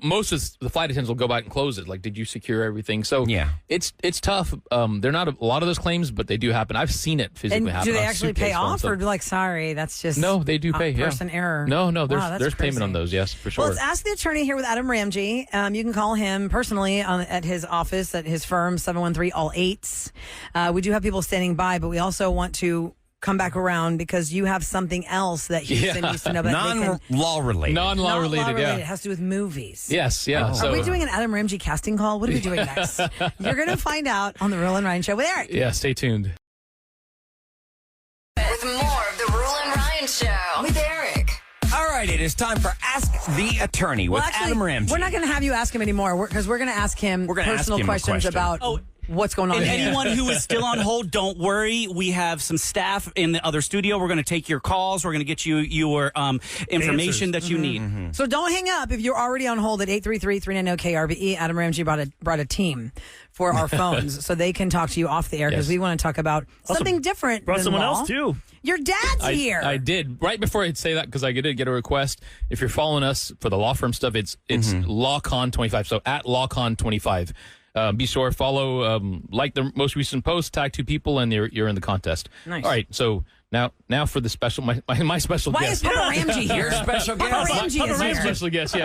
[SPEAKER 10] most of the flight attendants will go back and close it. Like, did you secure everything? So it's tough. They're not a lot of those claims, but they do happen. I've seen it physically happen.
[SPEAKER 5] Do they actually pay off, or be like, sorry, that's just
[SPEAKER 10] no? They do pay.
[SPEAKER 5] Person error.
[SPEAKER 10] No,
[SPEAKER 5] Wow,
[SPEAKER 10] there's
[SPEAKER 5] crazy.
[SPEAKER 10] payment on those. Yes, for sure.
[SPEAKER 5] Well, let's ask the attorney here with Adam Ramsey. You can call him personally at his office at his firm 713-all-8s. We do have people standing by, but we also want to come back around because you have something else that Houston needs to know about.
[SPEAKER 4] Non-law related.
[SPEAKER 10] Non-law related,
[SPEAKER 5] It has to do with movies.
[SPEAKER 10] Yes, yeah.
[SPEAKER 5] Are we doing an Adam Ramsey casting call? What are we doing next? You're going to find out on the Rule and Ryan Show with Eric.
[SPEAKER 10] Yeah, stay tuned.
[SPEAKER 2] With more of the Rule and Ryan Show with Eric.
[SPEAKER 4] All right, it is time for Ask the Attorney with Adam Ramsey.
[SPEAKER 5] We're not going to have you ask him anymore because we're going to ask him personal questions about what's going on.
[SPEAKER 13] And
[SPEAKER 5] here.
[SPEAKER 13] anyone who is still on hold, don't worry. We have some staff in the other studio. We're going to take your calls. We're going to get you your information that you need.
[SPEAKER 5] So don't hang up if you're already on hold at 833-390-KRBE. Adam Ramsey brought a team for our phones so they can talk to you off the air because we want to talk about something different.
[SPEAKER 3] Brought
[SPEAKER 5] than
[SPEAKER 3] someone
[SPEAKER 5] law.
[SPEAKER 3] else too.
[SPEAKER 5] Your dad's here.
[SPEAKER 10] I did. Right before I'd say that, because I did get a request. If you're following us for the law firm stuff, it's LawCon25. So at LawCon25. Be sure, follow, like the most recent post, tag 2 people, and you're in the contest.
[SPEAKER 5] Nice.
[SPEAKER 10] All right, so now for the special, my special
[SPEAKER 5] Why
[SPEAKER 10] guest.
[SPEAKER 5] is Papa Ramsey here?
[SPEAKER 4] Special guest.
[SPEAKER 5] Papa Ramsey is here.
[SPEAKER 10] Special guest,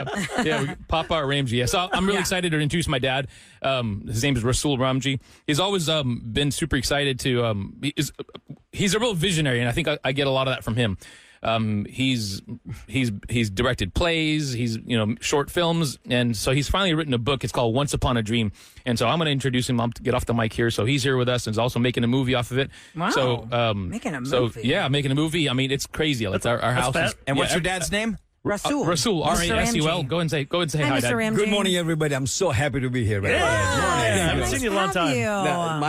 [SPEAKER 10] Papa Ramsey. Yeah, so I'm really excited to introduce my dad. His name is Rasul Ramji. He's always been super excited to. He's a real visionary, and I think I get a lot of that from him. He's directed plays, he's short films, and so he's finally written a book. It's called Once Upon a Dream, and so I'm going to introduce him. I'll get off the mic here. So he's here with us, and is also making a movie off of it.
[SPEAKER 5] Wow!
[SPEAKER 10] So
[SPEAKER 5] making a movie.
[SPEAKER 10] So yeah, making a movie. I mean, it's crazy. Like our house.
[SPEAKER 4] And what's your dad's name?
[SPEAKER 5] Rasul.
[SPEAKER 10] Rasul, R-A-S-U-L. Go and say
[SPEAKER 5] Hi,
[SPEAKER 10] hi,
[SPEAKER 5] Mr.
[SPEAKER 10] Dad.
[SPEAKER 5] Ramji.
[SPEAKER 14] Good morning, everybody. I'm so happy to be here.
[SPEAKER 3] Yeah. I haven't seen you in a long time.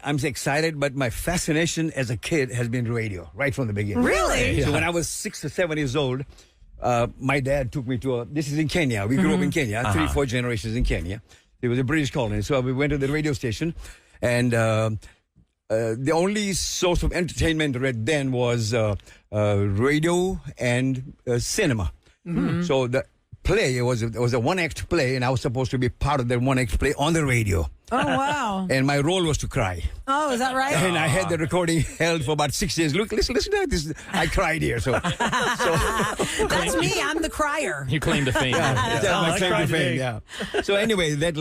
[SPEAKER 14] I'm excited, but my fascination as a kid has been radio right from the beginning.
[SPEAKER 5] Really?
[SPEAKER 14] So when I was 6 or 7 years old, my dad took me to this is in Kenya. We grew up in Kenya, 3-4 generations in Kenya. It was a British colony. So we went to the radio station, and the only source of entertainment right then was radio and cinema. So the play was a one-act play, and I was supposed to be part of that one-act play on the radio.
[SPEAKER 5] Oh, wow.
[SPEAKER 14] And my role was to cry.
[SPEAKER 5] Oh, is that right?
[SPEAKER 14] And I had the recording held for about 6 years. Look, listen to this. I cried here. So
[SPEAKER 5] That's me. I'm the crier.
[SPEAKER 10] You claim to fame.
[SPEAKER 14] my claim to fame. Yeah. So anyway, that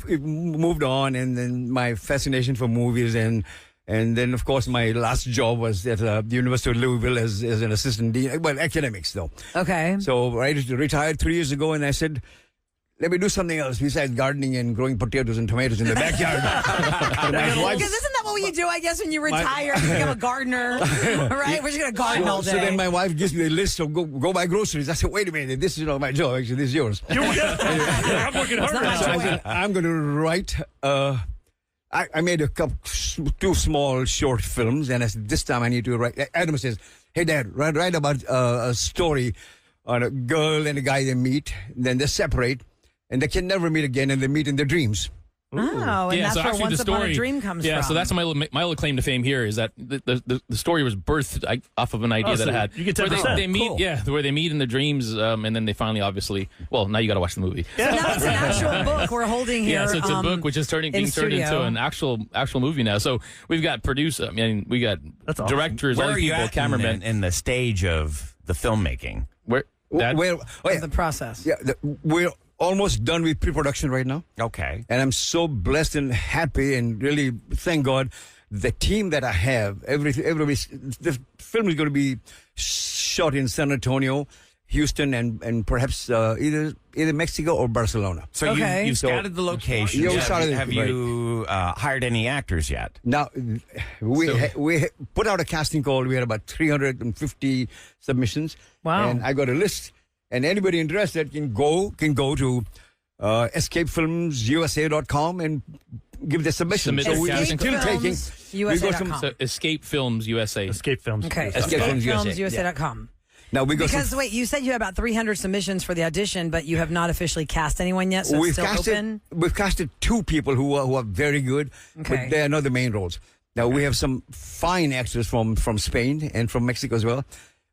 [SPEAKER 14] moved on, and then my fascination for movies, and then, of course, my last job was at the University of Louisville as an assistant dean. Well, academics, though.
[SPEAKER 5] Okay.
[SPEAKER 14] So I retired 3 years ago, and I said, let me do something else besides gardening and growing potatoes and tomatoes in the backyard.
[SPEAKER 5] Because isn't that what you do, I guess, when you retire, you become a gardener, right? We're just going to garden all day.
[SPEAKER 14] So then my wife gives me a list of go buy groceries. I said, wait a minute, this is not my job. Actually, this is yours.
[SPEAKER 3] I'm working hard now.
[SPEAKER 14] So I'm going to write... I made two small short films, and I said, this time I need to write. Adam says, hey, Dad, write about a story on a girl and a guy they meet, then they separate, and they can never meet again, and they meet in their dreams.
[SPEAKER 5] Oh, and that's where Once Upon a Dream comes from.
[SPEAKER 10] Yeah, so that's my little claim to fame here is that the story was birthed off of an idea that I had.
[SPEAKER 3] You get 10%.
[SPEAKER 10] They meet,
[SPEAKER 3] cool.
[SPEAKER 10] where they meet in their dreams, and then they finally, obviously, well, now you got to watch the movie.
[SPEAKER 5] So now it's an actual book we're holding here.
[SPEAKER 10] Yeah, so it's a book which is being turned into an actual movie now. So we've got producers, we got directors,
[SPEAKER 4] Where
[SPEAKER 10] other
[SPEAKER 4] are you
[SPEAKER 10] people,
[SPEAKER 4] at
[SPEAKER 10] cameramen.
[SPEAKER 4] in the stage of the filmmaking?
[SPEAKER 5] The process.
[SPEAKER 14] Yeah, we're almost done with pre-production right now.
[SPEAKER 4] Okay.
[SPEAKER 14] And I'm so blessed and happy, and really thank God the team that I have. Everybody, the film is going to be shot in San Antonio, Houston, and perhaps either Mexico or Barcelona.
[SPEAKER 4] So you've scouted the location. Have you hired any actors yet?
[SPEAKER 14] Now, we put out a casting call. We had about 350 submissions.
[SPEAKER 5] Wow.
[SPEAKER 14] And I got a list. And anybody interested can go to escapefilmsusa.com and give their submission.
[SPEAKER 10] Submit
[SPEAKER 14] So we're still taking.
[SPEAKER 5] USA.com.
[SPEAKER 10] Escape Films USA.
[SPEAKER 3] Escape Films.
[SPEAKER 5] Okay.
[SPEAKER 14] EscapeFilmsUSA.com. Now we got
[SPEAKER 5] wait, you said you had about 300 submissions for the audition, but you have not officially cast anyone yet, so it's still open?
[SPEAKER 14] We've casted 2 people who are very good, but they are not the main roles. Now we have some fine actors from Spain and from Mexico as well.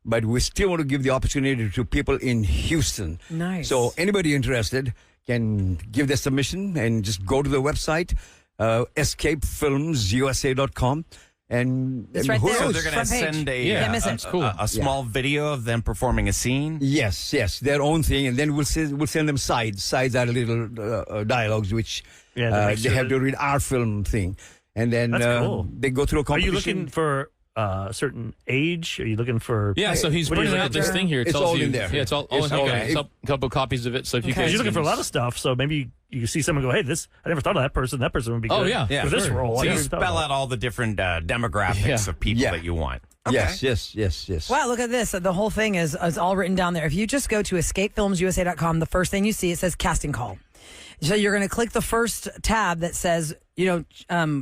[SPEAKER 14] But we still want to give the opportunity to people in Houston.
[SPEAKER 5] Nice.
[SPEAKER 14] So anybody interested can give their submission and just go to the website, escapefilmsusa.com. And
[SPEAKER 5] it's right there.
[SPEAKER 4] So they're going to send a small video of them performing a scene?
[SPEAKER 14] Yes. Their own thing. And then we'll send them sides. Sides are little dialogues which they have to read our film thing. And then
[SPEAKER 3] cool.
[SPEAKER 14] They go through a competition.
[SPEAKER 3] Are you looking for a certain age? Are you looking for...
[SPEAKER 10] Yeah, so he's printing out this thing here.
[SPEAKER 14] It's all in there.
[SPEAKER 10] Yeah, it's all in there. It's a couple copies of it. So if you guys...
[SPEAKER 3] You're looking for a lot of stuff, so maybe you see someone go, hey, I never thought of that person. That person would be good for this role.
[SPEAKER 4] So you spell out all the different demographics of people that you want.
[SPEAKER 14] Okay. Yes.
[SPEAKER 5] Wow, look at this. The whole thing is all written down there. If you just go to escapefilmsusa.com, the first thing you see, it says casting call. So you're going to click the first tab that says, what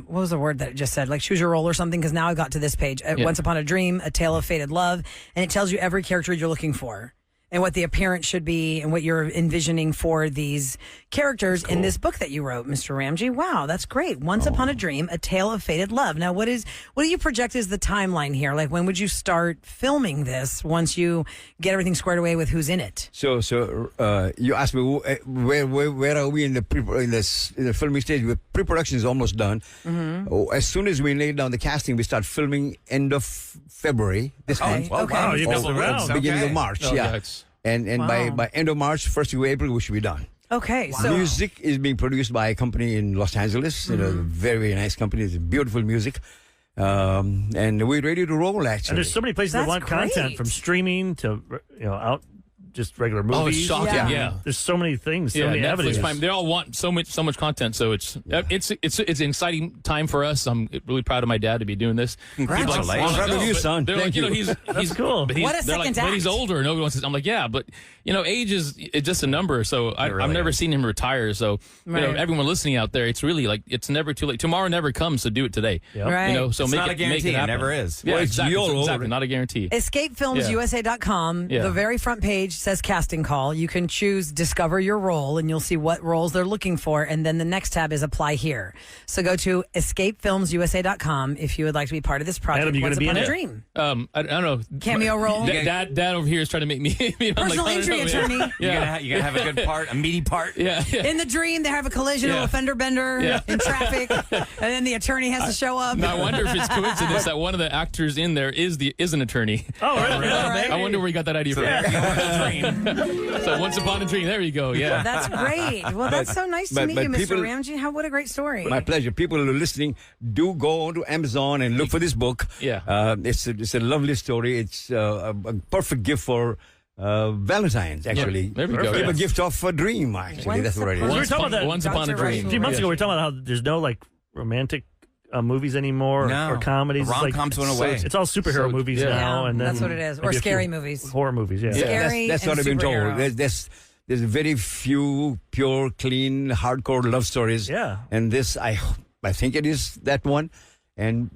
[SPEAKER 5] was the word that it just said? Like choose your role or something, because now I got to this page. Once Upon a Dream, A Tale of Fated Love, and it tells you every character you're looking for and what the appearance should be and what you're envisioning for these characters in this book that you wrote, Mr. Ramji. Wow, that's great. Once Upon a Dream, A Tale of Fated Love. Now, what do you project is the timeline here? Like, when would you start filming this once you get everything squared away with who's in it?
[SPEAKER 14] So you asked me where are we in the filming stage? Pre-production is almost done. Mm-hmm. As soon as we lay down the casting, we start filming end of February this month.
[SPEAKER 3] Wow, you missed around.
[SPEAKER 14] Beginning of March, And by end of March, first week of April, we should be done.
[SPEAKER 5] Okay, so
[SPEAKER 14] music is being produced by a company in Los Angeles, a very, very nice company. It's beautiful music. and we're ready to roll, actually.
[SPEAKER 3] And there's so many places that want content, from streaming to out just regular movies.
[SPEAKER 10] Oh, it's shocking! Yeah.
[SPEAKER 3] There's so many things, so many
[SPEAKER 10] Netflix,
[SPEAKER 3] avenues.
[SPEAKER 10] Prime, they all want so much content. So it's an exciting time for us. I'm really proud of my dad to be doing this.
[SPEAKER 14] Congratulations! Proud of you, son.
[SPEAKER 10] They're
[SPEAKER 14] Thank
[SPEAKER 10] like,
[SPEAKER 14] you.
[SPEAKER 10] he's
[SPEAKER 3] cool.
[SPEAKER 10] But
[SPEAKER 5] what a second act.
[SPEAKER 10] But he's older. Nobody wants to. I'm like, yeah, but age is just a number. So I've never seen him retire. So everyone listening out there, it's really like it's never too late. Tomorrow never comes, so do it today.
[SPEAKER 3] Yep.
[SPEAKER 5] Right.
[SPEAKER 10] So
[SPEAKER 4] it's
[SPEAKER 10] make
[SPEAKER 4] not
[SPEAKER 10] it
[SPEAKER 4] a guarantee.
[SPEAKER 10] Make it happen.
[SPEAKER 4] It never is.
[SPEAKER 10] Yeah,
[SPEAKER 14] Well,
[SPEAKER 10] exactly. Not a guarantee.
[SPEAKER 5] EscapeFilmsUSA.com.
[SPEAKER 10] Yeah.
[SPEAKER 5] The very front page says casting call. You can choose discover your role, and you'll see what roles they're looking for. And then the next tab is apply here. So go to EscapeFilmsUSA.com if you would like to be part of this project.
[SPEAKER 3] Adam, you
[SPEAKER 5] Once
[SPEAKER 3] gonna be
[SPEAKER 5] Upon
[SPEAKER 3] in
[SPEAKER 5] a
[SPEAKER 3] it?
[SPEAKER 5] Dream.
[SPEAKER 10] I don't know.
[SPEAKER 5] Cameo role.
[SPEAKER 10] Dad over here is trying to make me
[SPEAKER 5] Personal injury attorney.
[SPEAKER 4] You're gonna have a good part, a meaty part.
[SPEAKER 10] Yeah.
[SPEAKER 5] In the dream, they have a collision or a fender bender in traffic, and then the attorney has to show up.
[SPEAKER 10] Now, I wonder if it's coincidence that one of the actors in there is an attorney.
[SPEAKER 3] Oh, really?
[SPEAKER 10] I wonder where you got that idea from. So Once Upon a Dream. There you go. Yeah.
[SPEAKER 5] That's great. Well, that's so nice to meet you, Mr.
[SPEAKER 14] people-
[SPEAKER 5] Ramsey. What a great story.
[SPEAKER 14] My pleasure. People who are listening, do go to Amazon and look for this book.
[SPEAKER 10] Yeah.
[SPEAKER 14] It's a lovely story. It's a perfect gift for Valentine's, actually.
[SPEAKER 10] Yeah, there we go.
[SPEAKER 14] Give a gift of a dream, actually. That's what it is.
[SPEAKER 3] We were talking about that
[SPEAKER 10] Once Upon a Dream.
[SPEAKER 3] a few months ago. We were talking about how there's no romantic movies anymore
[SPEAKER 4] No.
[SPEAKER 3] or comedies.
[SPEAKER 4] The rom-coms went away.
[SPEAKER 3] It's all superhero movies now, and then
[SPEAKER 5] that's what it is. Or
[SPEAKER 3] maybe a
[SPEAKER 5] scary
[SPEAKER 3] few
[SPEAKER 5] movies.
[SPEAKER 3] horror movies. Yeah,
[SPEAKER 5] Scary
[SPEAKER 14] That's
[SPEAKER 5] and
[SPEAKER 14] what I've been
[SPEAKER 5] superhero.
[SPEAKER 14] told. There's very few pure, clean, hardcore love stories.
[SPEAKER 3] Yeah.
[SPEAKER 14] And this, I think it is that one. And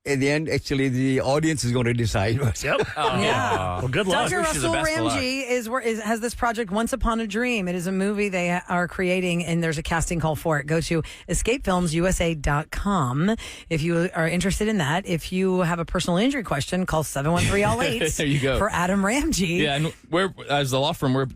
[SPEAKER 14] in the end, actually, the audience is going to decide.
[SPEAKER 3] Yep.
[SPEAKER 5] Yeah.
[SPEAKER 3] Well, good luck.
[SPEAKER 5] Dr. Russell Ramsey has this project, Once Upon a Dream. It is a movie they are creating, and there's a casting call for it. Go to escapefilmsusa.com if you are interested in that. If you have a personal injury question, call 713-all-8
[SPEAKER 10] There you go.
[SPEAKER 5] for Adam Ramsey.
[SPEAKER 10] Yeah, and we're as the law firm, we're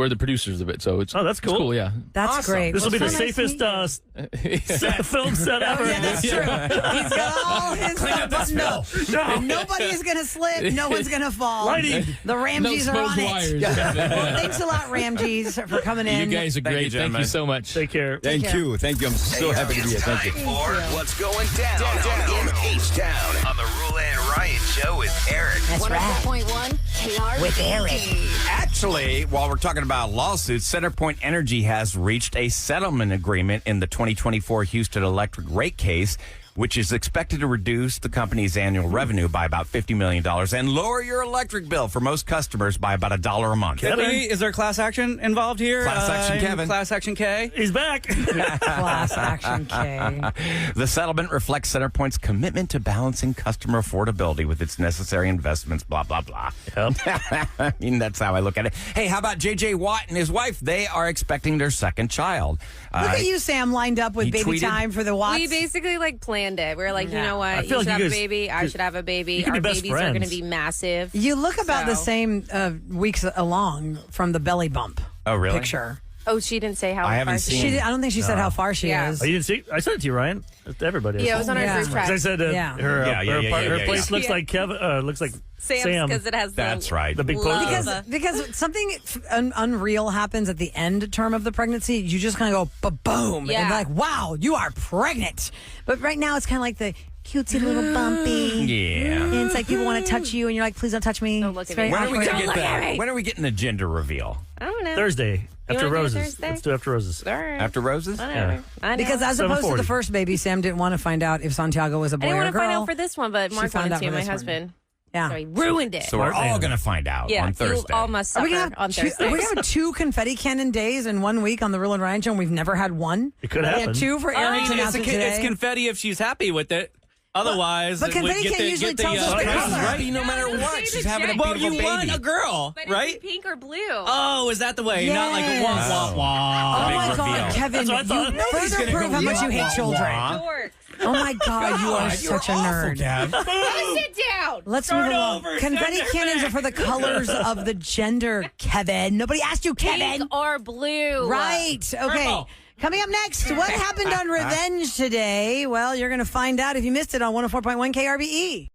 [SPEAKER 10] the producers of it. So it's
[SPEAKER 3] that's cool.
[SPEAKER 10] It's cool. Yeah.
[SPEAKER 5] That's
[SPEAKER 4] Awesome.
[SPEAKER 5] great.
[SPEAKER 3] This will be
[SPEAKER 5] Well,
[SPEAKER 3] the
[SPEAKER 5] so nice to
[SPEAKER 3] safest
[SPEAKER 5] meet you.
[SPEAKER 3] film set ever.
[SPEAKER 5] Oh, yeah, that's true. He's got all his
[SPEAKER 3] No.
[SPEAKER 5] Nobody is going to slip. No one's going to fall.
[SPEAKER 3] Lighting.
[SPEAKER 5] The Ramjeys
[SPEAKER 10] No
[SPEAKER 5] are on
[SPEAKER 10] exposed
[SPEAKER 5] it.
[SPEAKER 10] wires.
[SPEAKER 5] Well, thanks a lot, Ramjeys, for coming in.
[SPEAKER 10] You guys are great. Thank you so much.
[SPEAKER 3] Take care.
[SPEAKER 14] Thank you. I'm so happy to be here. Thank you.
[SPEAKER 1] For what's going down in H-Town on the Rule and Ryan Show with Eric.
[SPEAKER 5] That's right.
[SPEAKER 2] 104.1 KRBE.
[SPEAKER 5] With Eric.
[SPEAKER 4] Actually, while we're talking about lawsuits, CenterPoint Energy has reached a settlement agreement in the 2024 Houston electric rate case, which is expected to reduce the company's annual revenue by about $50 million and lower your electric bill for most customers by about $1 a month.
[SPEAKER 13] Is there class action involved here?
[SPEAKER 4] Class action Kevin.
[SPEAKER 13] Class action K?
[SPEAKER 3] He's back.
[SPEAKER 5] Class action K.
[SPEAKER 4] The settlement reflects CenterPoint's commitment to balancing customer affordability with its necessary investments, blah, blah, blah.
[SPEAKER 3] Yep.
[SPEAKER 4] I mean, that's how I look at it. Hey, how about J.J. Watt and his wife? They are expecting their second child.
[SPEAKER 5] Look at you, Sam, lined up with
[SPEAKER 4] he
[SPEAKER 5] baby
[SPEAKER 4] tweeted-
[SPEAKER 5] time for the Watts.
[SPEAKER 6] We basically planned it. We were like, you know
[SPEAKER 3] I
[SPEAKER 6] what?
[SPEAKER 3] feel
[SPEAKER 6] You
[SPEAKER 3] like
[SPEAKER 6] should
[SPEAKER 3] you
[SPEAKER 6] have a
[SPEAKER 3] guys-
[SPEAKER 6] baby. I should have a baby.
[SPEAKER 3] you could be
[SPEAKER 6] Our
[SPEAKER 3] best
[SPEAKER 6] babies are going to
[SPEAKER 3] friends.
[SPEAKER 6] be massive.
[SPEAKER 5] You look about the
[SPEAKER 6] So-
[SPEAKER 5] same weeks along from the belly bump
[SPEAKER 4] Oh, really?
[SPEAKER 5] picture.
[SPEAKER 6] Oh, she didn't say how
[SPEAKER 4] I haven't
[SPEAKER 6] far
[SPEAKER 4] seen-
[SPEAKER 5] I don't think she said how far she
[SPEAKER 6] Yeah.
[SPEAKER 5] is.
[SPEAKER 3] Oh, you didn't see? I sent it to you, Ryan. To everybody.
[SPEAKER 6] Yeah, it was on our
[SPEAKER 5] Yeah.
[SPEAKER 6] group chat.
[SPEAKER 3] 'Cause I said
[SPEAKER 5] Yeah.
[SPEAKER 3] her
[SPEAKER 4] Yeah,
[SPEAKER 3] place
[SPEAKER 6] yeah.
[SPEAKER 3] looks like Kevin. Looks like
[SPEAKER 6] Sam's
[SPEAKER 3] Sam.
[SPEAKER 6] because it has
[SPEAKER 4] That's right.
[SPEAKER 3] The big
[SPEAKER 6] love.
[SPEAKER 3] poster.
[SPEAKER 5] Because something unreal happens at the end term of the pregnancy, you just kind of go ba-boom.
[SPEAKER 6] Yeah.
[SPEAKER 5] And like, wow, you are pregnant. But right now it's kind of like the cutesy little bumpy.
[SPEAKER 4] Yeah.
[SPEAKER 5] And it's like people want to touch you and you're like, please don't touch me.
[SPEAKER 6] Don't look
[SPEAKER 5] It's
[SPEAKER 6] at
[SPEAKER 5] very
[SPEAKER 6] me.
[SPEAKER 4] When are we
[SPEAKER 5] awkward.
[SPEAKER 4] gonna
[SPEAKER 6] Don't
[SPEAKER 4] get
[SPEAKER 6] look at
[SPEAKER 4] the
[SPEAKER 6] me.
[SPEAKER 4] When are we getting the gender reveal?
[SPEAKER 6] I don't know.
[SPEAKER 3] Thursday after
[SPEAKER 6] wanna do it
[SPEAKER 3] Roses.
[SPEAKER 6] Thursday?
[SPEAKER 3] Let's do after Roses.
[SPEAKER 6] All right.
[SPEAKER 4] After Roses?
[SPEAKER 6] Whatever. I know.
[SPEAKER 5] Because as opposed to
[SPEAKER 3] 7:40.
[SPEAKER 5] the first baby, Sam didn't want to find out if Santiago was a boy
[SPEAKER 6] I didn't
[SPEAKER 5] or
[SPEAKER 6] want
[SPEAKER 5] a
[SPEAKER 6] to
[SPEAKER 5] girl.
[SPEAKER 6] find out for this one, but
[SPEAKER 5] She
[SPEAKER 6] Mark
[SPEAKER 5] found
[SPEAKER 6] wanted
[SPEAKER 5] out
[SPEAKER 6] to,
[SPEAKER 5] for
[SPEAKER 6] my
[SPEAKER 5] this one.
[SPEAKER 6] husband.
[SPEAKER 5] Yeah.
[SPEAKER 6] So he ruined it.
[SPEAKER 4] So we're all going to find out
[SPEAKER 6] Yeah,
[SPEAKER 4] on
[SPEAKER 6] you
[SPEAKER 4] Thursday.
[SPEAKER 6] all must
[SPEAKER 5] Are
[SPEAKER 6] suffer
[SPEAKER 5] we gonna
[SPEAKER 6] on
[SPEAKER 5] have
[SPEAKER 6] Thursday.
[SPEAKER 5] we're gonna have 2 confetti cannon days in 1 week on the Real and Ryan show, and we've never had one.
[SPEAKER 3] It could
[SPEAKER 5] We
[SPEAKER 3] happen.
[SPEAKER 5] had 2 for Aaron to announce it today.
[SPEAKER 13] It's confetti if she's happy with it. Otherwise,
[SPEAKER 5] But
[SPEAKER 13] it would
[SPEAKER 5] confetti
[SPEAKER 13] get
[SPEAKER 5] can't
[SPEAKER 13] the,
[SPEAKER 5] usually
[SPEAKER 13] get the,
[SPEAKER 5] tell us the
[SPEAKER 13] prices
[SPEAKER 5] color.
[SPEAKER 13] right.
[SPEAKER 4] No matter what, she's having a
[SPEAKER 13] Well,
[SPEAKER 4] beautiful
[SPEAKER 13] you want
[SPEAKER 4] baby.
[SPEAKER 13] a girl,
[SPEAKER 6] But
[SPEAKER 13] right?
[SPEAKER 6] it's pink or blue.
[SPEAKER 13] Oh, is that the way? Not like a
[SPEAKER 5] Yes.
[SPEAKER 13] wah wah wah.
[SPEAKER 5] Oh
[SPEAKER 4] big
[SPEAKER 5] my
[SPEAKER 4] reveal.
[SPEAKER 5] God, Kevin!
[SPEAKER 3] That's what I
[SPEAKER 5] You
[SPEAKER 3] thought.
[SPEAKER 4] Nobody's
[SPEAKER 5] further
[SPEAKER 4] gonna
[SPEAKER 5] prove
[SPEAKER 4] go
[SPEAKER 5] how much you
[SPEAKER 4] wah,
[SPEAKER 5] hate
[SPEAKER 4] wah,
[SPEAKER 5] children.
[SPEAKER 4] wah.
[SPEAKER 6] Dork.
[SPEAKER 5] Oh my God, you are such a nerd.
[SPEAKER 6] Sit down.
[SPEAKER 5] Let's move along. Confetti cannons are for the colors of the gender, Kevin. Nobody asked you, Kevin.
[SPEAKER 6] Pink or blue.
[SPEAKER 5] Right. Okay.
[SPEAKER 13] Purple.
[SPEAKER 5] Coming up next, what happened on Revenge today? Well, you're going to find out if you missed it on 104.1 KRBE.